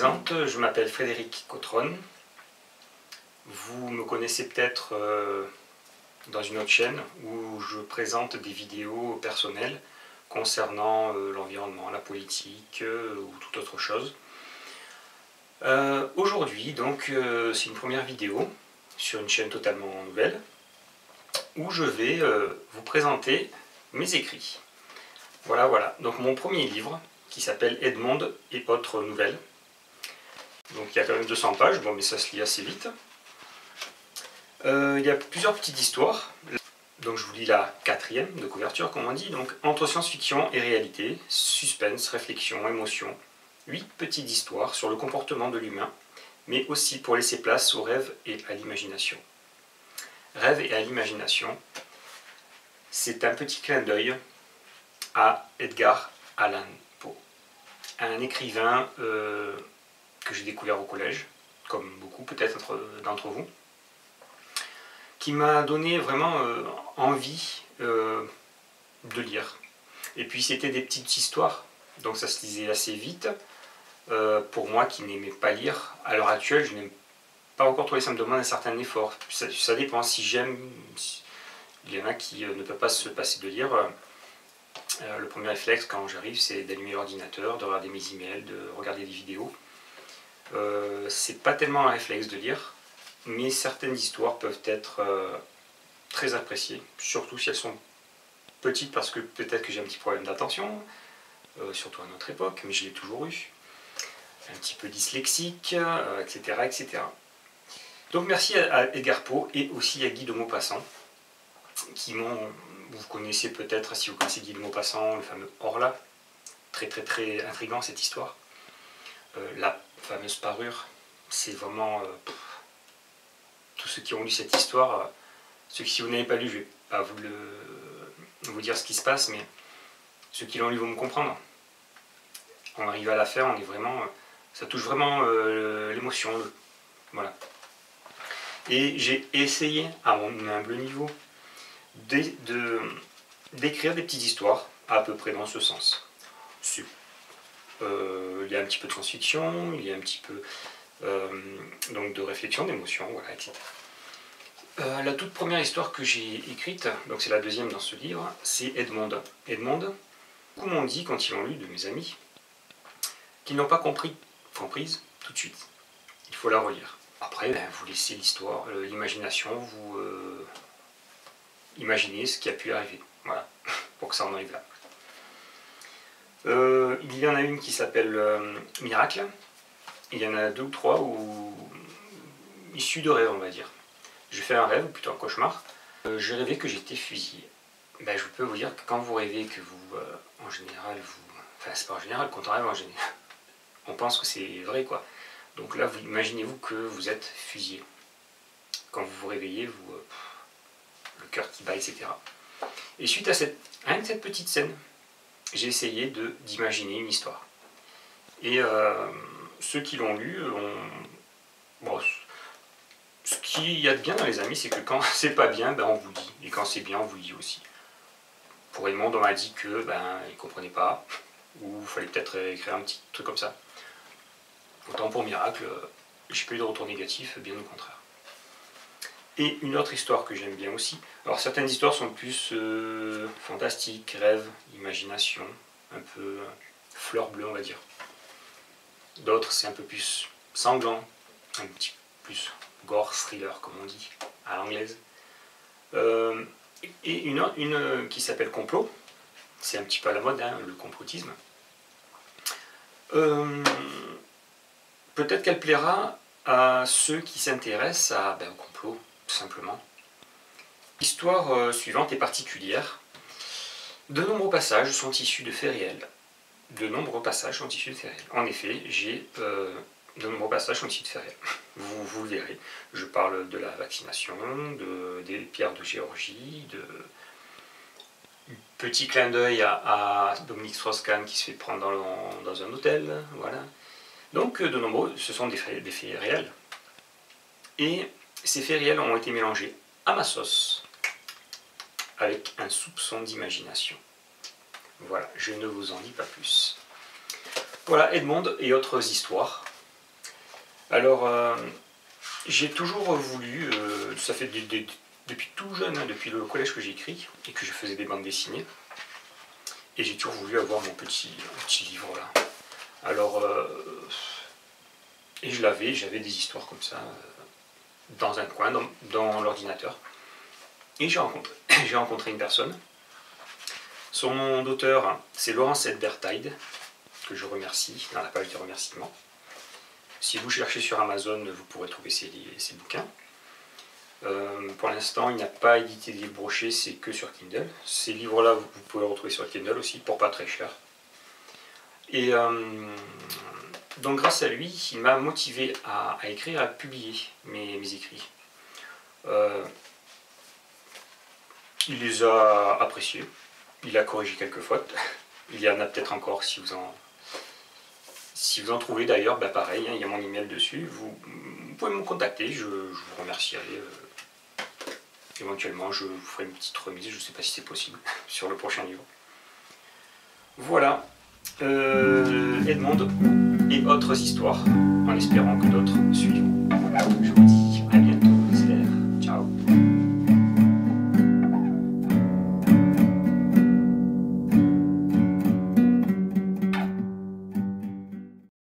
présente, je m'appelle Frédéric Cotron. Vous me connaissez peut-être dans une autre chaîne où je présente des vidéos personnelles concernant l'environnement, la politique ou toute autre chose. Aujourd'hui, donc, c'est une première vidéo sur une chaîne totalement nouvelle où je vais vous présenter mes écrits. Voilà. Donc mon premier livre qui s'appelle Edmonde et autres nouvelles. Donc il y a quand même 200 pages, bon, mais ça se lit assez vite. Il y a plusieurs petites histoires. Donc je vous lis la 4e de couverture, comme on dit. Donc entre science-fiction et réalité, suspense, réflexion, émotion. 8 petites histoires sur le comportement de l'humain, mais aussi pour laisser place aux rêves et à l'imagination. Rêve et à l'imagination, c'est un petit clin d'œil à Edgar Allan Poe, un écrivain que j'ai découvert au collège, comme beaucoup peut-être d'entre vous, qui m'a donné vraiment envie de lire. Et puis c'était des petites histoires, donc ça se lisait assez vite. Pour moi qui n'aimais pas lire, à l'heure actuelle, je n'aime pas encore trouvé, ça me demande un certain effort. Ça dépend si j'aime. Il y en a qui ne peuvent pas se passer de lire. Le premier réflexe quand j'arrive, c'est d'allumer l'ordinateur, de regarder mes emails, de regarder des vidéos. C'est pas tellement un réflexe de lire, mais certaines histoires peuvent être très appréciées, surtout si elles sont petites, parce que peut-être que j'ai un petit problème d'attention, surtout à notre époque, mais je l'ai toujours eu. Un petit peu dyslexique, etc. Donc merci à Edgar Poe et aussi à Guy de Maupassant, qui m'ont, vous connaissez peut-être, si vous connaissez Guy de Maupassant, le fameux Horla, très intriguant cette histoire. La fameuse parure, c'est vraiment, tous ceux qui ont lu cette histoire, si vous n'avez pas lu, je ne vais pas vous dire ce qui se passe, mais ceux qui l'ont lu vont me comprendre. On arrive à la faire, on est vraiment, ça touche vraiment l'émotion, voilà. Et j'ai essayé, à mon humble niveau, d'écrire des petites histoires à peu près dans ce sens. Il y a un petit peu de science-fiction, il y a un petit peu donc de réflexion, d'émotion, voilà, etc. La toute première histoire que j'ai écrite, donc c'est la 2e dans ce livre, c'est Edmonde. Edmonde, beaucoup m'ont dit quand ils l'ont lu, de mes amis, qu'ils n'ont pas comprise tout de suite. Il faut la relire. Après, vous laissez l'histoire, l'imagination, vous imaginez ce qui a pu arriver. Voilà, pour que ça en arrive là. Il y en a une qui s'appelle Miracle. Il y en a 2 ou 3 issus de rêves, on va dire. J'ai fait un rêve, ou plutôt un cauchemar. Je rêvais que j'étais fusillé. Je peux vous dire que quand vous rêvez que vous, en général, enfin c'est pas en général, quand on rêve en général, on pense que c'est vrai, quoi. Donc là, imaginez-vous que vous êtes fusillé. Quand vous vous réveillez, le cœur qui bat, etc. Et suite à rien que cette petite scène, j'ai essayé d'imaginer une histoire. Et ceux qui l'ont lu, ce qu'il y a de bien dans les amis, c'est que quand c'est pas bien, on vous le dit. Et quand c'est bien, on vous le dit aussi. Pour Edmond, on m'a dit que il comprenait pas, ou il fallait peut-être écrire un petit truc comme ça. Autant pour Miracle, j'ai pas eu de retour négatif, bien au contraire. Et une autre histoire que j'aime bien aussi, alors certaines histoires sont plus fantastiques, rêve, imagination, un peu fleur bleue on va dire. D'autres c'est un peu plus sanglant, un petit peu plus gore, thriller comme on dit à l'anglaise. Et une qui s'appelle Complot, c'est un petit peu à la mode, hein, le complotisme. Peut-être qu'elle plaira à ceux qui s'intéressent au complot, tout simplement. L'histoire suivante est particulière. De nombreux passages sont issus de faits réels. En effet, j'ai de nombreux passages sont issus de faits réels. Vous le verrez. Je parle de la vaccination, des pierres de Géorgie, petit clin d'œil à Dominique Strauss-Kahn qui se fait prendre dans un hôtel, voilà. Donc de nombreux, ce sont des faits réels. Et ces faits réels ont été mélangés à ma sauce, avec un soupçon d'imagination. Voilà, je ne vous en dis pas plus. Voilà, Edmonde et autres histoires. Alors, j'ai toujours voulu, ça fait depuis tout jeune, hein, depuis le collège que j'écris et que je faisais des bandes dessinées. Et j'ai toujours voulu avoir mon petit livre là. Alors, et j'avais des histoires comme ça, dans un coin, dans l'ordinateur. Et j'ai rencontré une personne. Son nom d'auteur, c'est Laurence Edbertide, que je remercie dans la page de remerciements. Si vous cherchez sur Amazon, vous pourrez trouver ses bouquins. Pour l'instant, il n'y a pas édité des livres brochés, c'est que sur Kindle. Ces livres-là, vous pouvez les retrouver sur Kindle aussi, pour pas très cher. Et donc grâce à lui, il m'a motivé à écrire, à publier mes écrits. Il les a appréciés, il a corrigé quelques fautes. Il y en a peut-être encore si vous en trouvez d'ailleurs, bah pareil, hein, il y a mon email dessus, vous pouvez me contacter, je vous remercierai. Éventuellement, je vous ferai une petite remise, je ne sais pas si c'est possible, sur le prochain livre. Voilà, Edmond et autres histoires, en espérant que d'autres suivront. Je vous dis